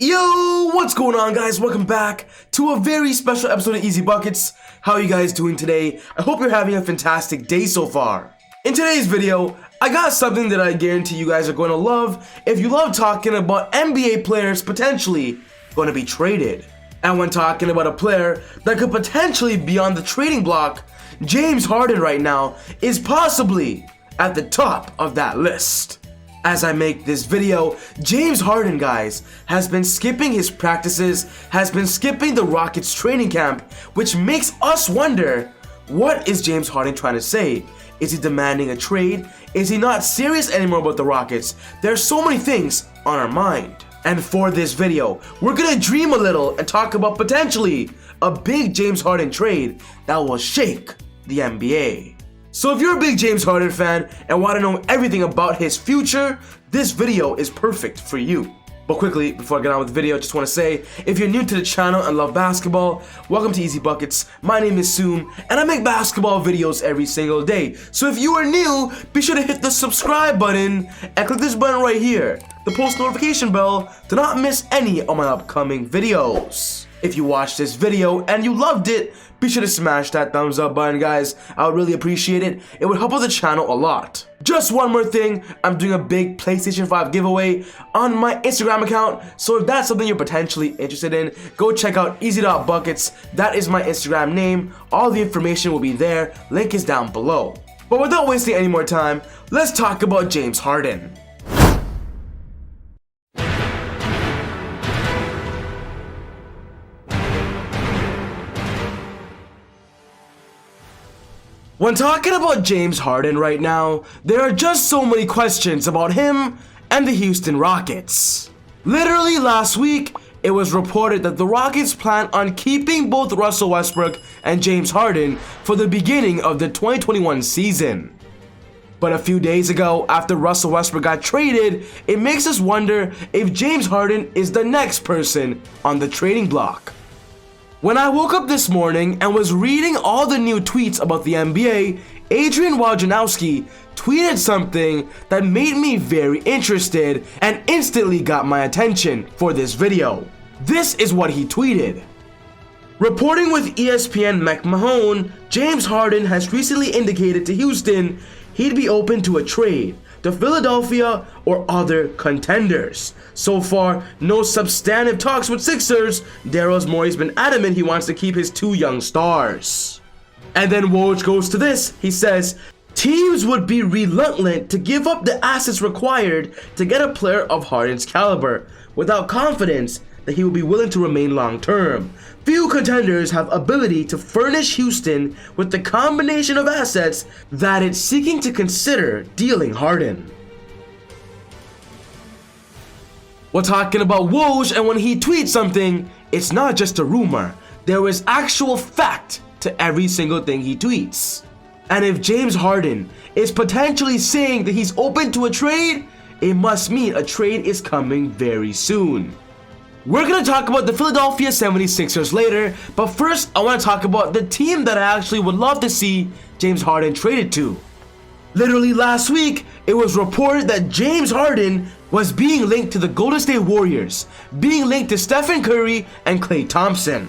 Yo, what's going on, guys? Welcome back to a very special episode of Easy Buckets. How are you guys doing today? I hope you're having a fantastic day so far. In today's video, I got something that I guarantee you guys are going to love if you love talking about NBA players potentially going to be traded. And when talking about a player that could potentially be on the trading block, James Harden right now is possibly at the top of that list. As I make this video, James Harden, guys, has been skipping his practices, has been skipping the Rockets training camp, which makes us wonder, what is James Harden trying to say? Is he demanding a trade? Is he not serious anymore about the Rockets? There's so many things on our mind. And for this video, we're gonna dream a little and talk about potentially a big James Harden trade that will shake the NBA. So if you're a big James Harden fan and want to know everything about his future, this video is perfect for you. But quickly, before I get on with the video, I just want to say, if you're new to the channel and love basketball, welcome to Easy Buckets. My name is Soom, and I make basketball videos every single day. So if you are new, be sure to hit the subscribe button and click this button right here, the post notification bell, to not miss any of my upcoming videos. If you watched this video and you loved it, be sure to smash that thumbs up button, guys. I would really appreciate it. It would help out the channel a lot. Just one more thing, I'm doing a big PlayStation 5 giveaway on my Instagram account, so if that's something you're potentially interested in, go check out easy.buckets. That is my Instagram name. All the information will be there. Link is down below. But without wasting any more time, let's talk about James Harden. When talking about James Harden right now, there are just so many questions about him and the Houston Rockets. Literally last week, it was reported that the Rockets plan on keeping both Russell Westbrook and James Harden for the beginning of the 2021 season. But a few days ago, after Russell Westbrook got traded, it makes us wonder if James Harden is the next person on the trading block. When I woke up this morning and was reading all the new tweets about the NBA, Adrian Wojnarowski tweeted something that made me very interested and instantly got my attention for this video. This is what he tweeted. Reporting with ESPN McMahon, James Harden has recently indicated to Houston he'd be open to a trade to Philadelphia or other contenders. So far, no substantive talks with Sixers. Daryl Morey's been adamant he wants to keep his two young stars. And then Woj goes to this. He says, teams would be reluctant to give up the assets required to get a player of Harden's caliber without confidence that he will be willing to remain long term. Few contenders have ability to furnish Houston with the combination of assets that it's seeking to consider dealing Harden. We're talking about Woj, and when he tweets something, it's not just a rumor. There is actual fact to every single thing he tweets. And if James Harden is potentially saying that he's open to a trade, it must mean a trade is coming very soon. We're going to talk about the Philadelphia 76ers later, but first I want to talk about the team that I actually would love to see James Harden traded to. Literally last week, it was reported that James Harden was being linked to the Golden State Warriors, being linked to Stephen Curry and Klay Thompson.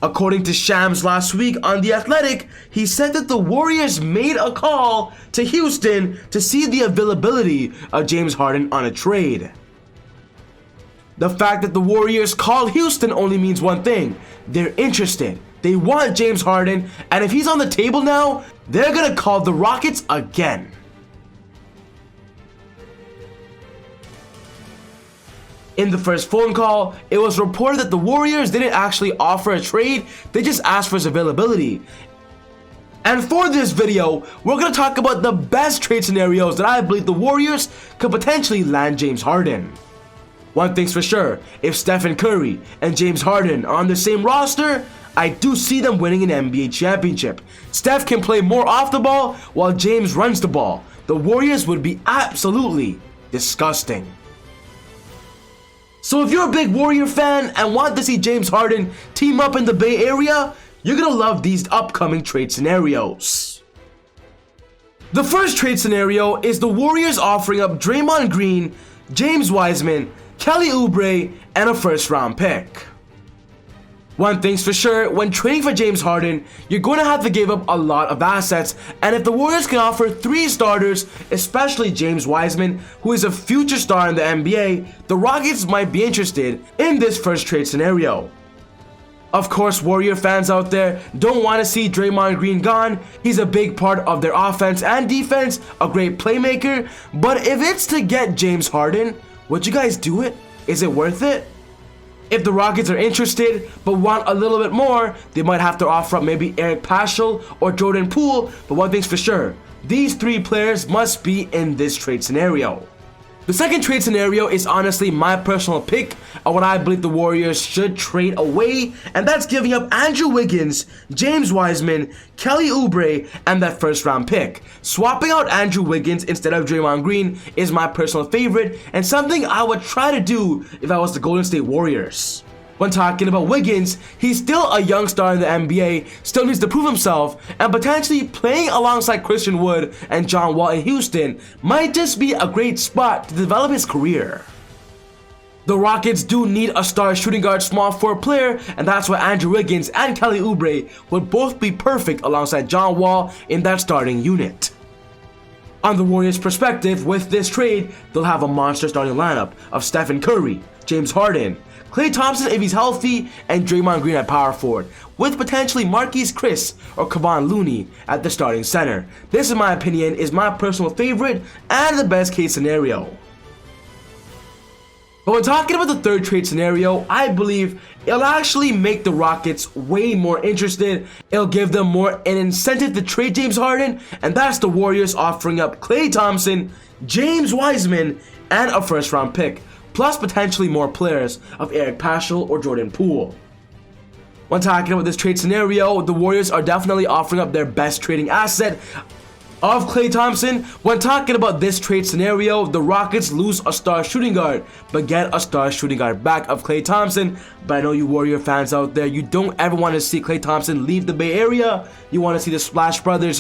According to Shams last week on The Athletic, he said that the Warriors made a call to Houston to see the availability of James Harden on a trade. The fact that the Warriors called Houston only means one thing. They're interested. They want James Harden, and if he's on the table now, they're gonna call the Rockets again. In the first phone call, it was reported that the Warriors didn't actually offer a trade, they just asked for his availability. And for this video, we're going to talk about the best trade scenarios that I believe the Warriors could potentially land James Harden. One thing's for sure, if Stephen Curry and James Harden are on the same roster, I do see them winning an NBA championship. Steph can play more off the ball while James runs the ball. The Warriors would be absolutely disgusting. So if you're a big Warrior fan and want to see James Harden team up in the Bay Area, you're gonna love these upcoming trade scenarios. The first trade scenario is the Warriors offering up Draymond Green, James Wiseman, Kelly Oubre, and a first-round pick. One thing's for sure, when trading for James Harden, you're going to have to give up a lot of assets, and if the Warriors can offer 3 starters, especially James Wiseman, who is a future star in the NBA, the Rockets might be interested in this first trade scenario. Of course, Warrior fans out there don't want to see Draymond Green gone. He's a big part of their offense and defense, a great playmaker, but if it's to get James Harden, would you guys do it? Is it worth it? If the Rockets are interested but want a little bit more, they might have to offer up maybe Eric Paschall or Jordan Poole, but one thing's for sure, these 3 players must be in this trade scenario. The second trade scenario is honestly my personal pick of what I believe the Warriors should trade away, and that's giving up Andrew Wiggins, James Wiseman, Kelly Oubre, and that first round pick. Swapping out Andrew Wiggins instead of Draymond Green is my personal favorite and something I would try to do if I was the Golden State Warriors. When talking about Wiggins, he's still a young star in the NBA, still needs to prove himself, and potentially playing alongside Christian Wood and John Wall in Houston might just be a great spot to develop his career. The Rockets do need a star shooting guard small forward player, and that's why Andrew Wiggins and Kelly Oubre would both be perfect alongside John Wall in that starting unit. On the Warriors' perspective, with this trade, they'll have a monster starting lineup of Stephen Curry, James Harden, Klay Thompson if he's healthy, and Draymond Green at power forward, with potentially Marquise Chris or Kevon Looney at the starting center. This, in my opinion, is my personal favorite and the best case scenario. But when talking about the third trade scenario, I believe it'll actually make the Rockets way more interested. It'll give them more an incentive to trade James Harden, and that's the Warriors offering up Klay Thompson, James Wiseman, and a first round pick, plus potentially more players of Eric Paschall or Jordan Poole. When talking about this trade scenario, the Warriors are definitely offering up their best trading asset of Klay Thompson. When talking about this trade scenario, the Rockets lose a star shooting guard, but get a star shooting guard back of Klay Thompson. But I know you Warrior fans out there, you don't ever want to see Klay Thompson leave the Bay Area. You want to see the Splash Brothers,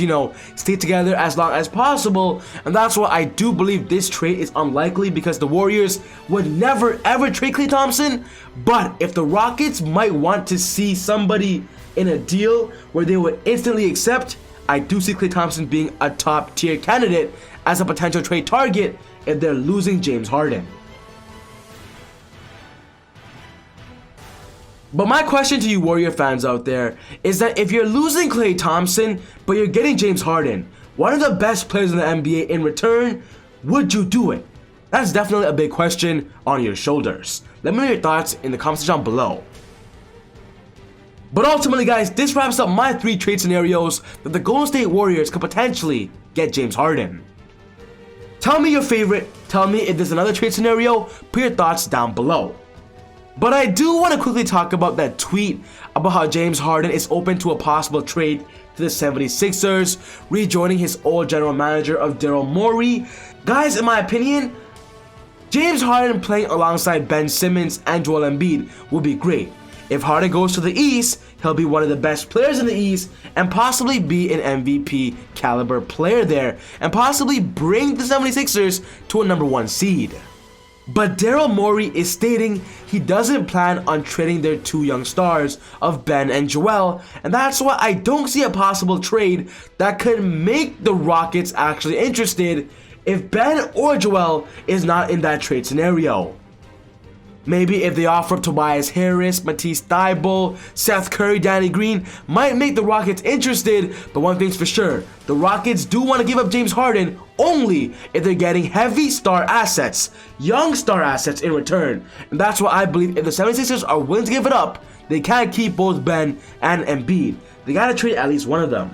stay together as long as possible. And that's why I do believe this trade is unlikely, because the Warriors would never ever trade Klay Thompson. But if the Rockets might want to see somebody in a deal where they would instantly accept, I do see Klay Thompson being a top tier candidate as a potential trade target if they're losing James Harden. But my question to you Warrior fans out there is that if you're losing Klay Thompson but you're getting James Harden, one of the best players in the NBA in return, would you do it? That's definitely a big question on your shoulders. Let me know your thoughts in the comment section below. But ultimately, guys, this wraps up my 3 trade scenarios that the Golden State Warriors could potentially get James Harden. Tell me your favorite, tell me if there's another trade scenario, put your thoughts down below. But I do want to quickly talk about that tweet about how James Harden is open to a possible trade to the 76ers, rejoining his old general manager of Daryl Morey. Guys, in my opinion, James Harden playing alongside Ben Simmons and Joel Embiid would be great. If Harden goes to the East, he'll be one of the best players in the East and possibly be an MVP caliber player there and possibly bring the 76ers to a #1 seed. But Daryl Morey is stating he doesn't plan on trading their 2 young stars of Ben and Joel, and that's why I don't see a possible trade that could make the Rockets actually interested if Ben or Joel is not in that trade scenario. Maybe if they offer up Tobias Harris, Matisse Thybulle, Seth Curry, Danny Green, might make the Rockets interested, but one thing's for sure, the Rockets do want to give up James Harden only if they're getting heavy star assets, young star assets in return. And that's why I believe if the 76ers are willing to give it up, they can't keep both Ben and Embiid. They gotta trade at least one of them.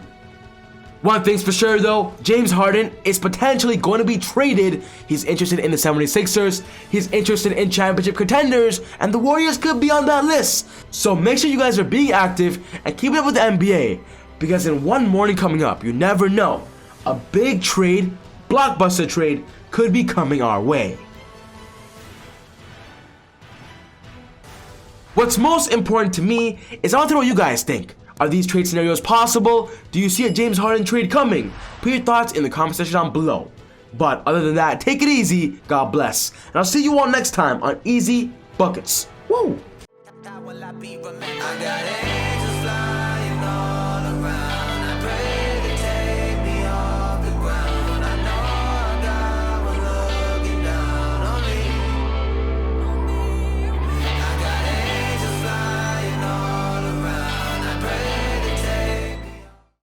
One thing's for sure though, James Harden is potentially going to be traded. He's interested in the 76ers, he's interested in championship contenders, and the Warriors could be on that list. So make sure you guys are being active and keep it up with the NBA, because in one morning coming up, you never know, a big trade, blockbuster trade, could be coming our way. What's most important to me is I want to know what you guys think. Are these trade scenarios possible? Do you see a James Harden trade coming? Put your thoughts in the comment section down below. But other than that, take it easy. God bless. And I'll see you all next time on Easy Buckets. Woo!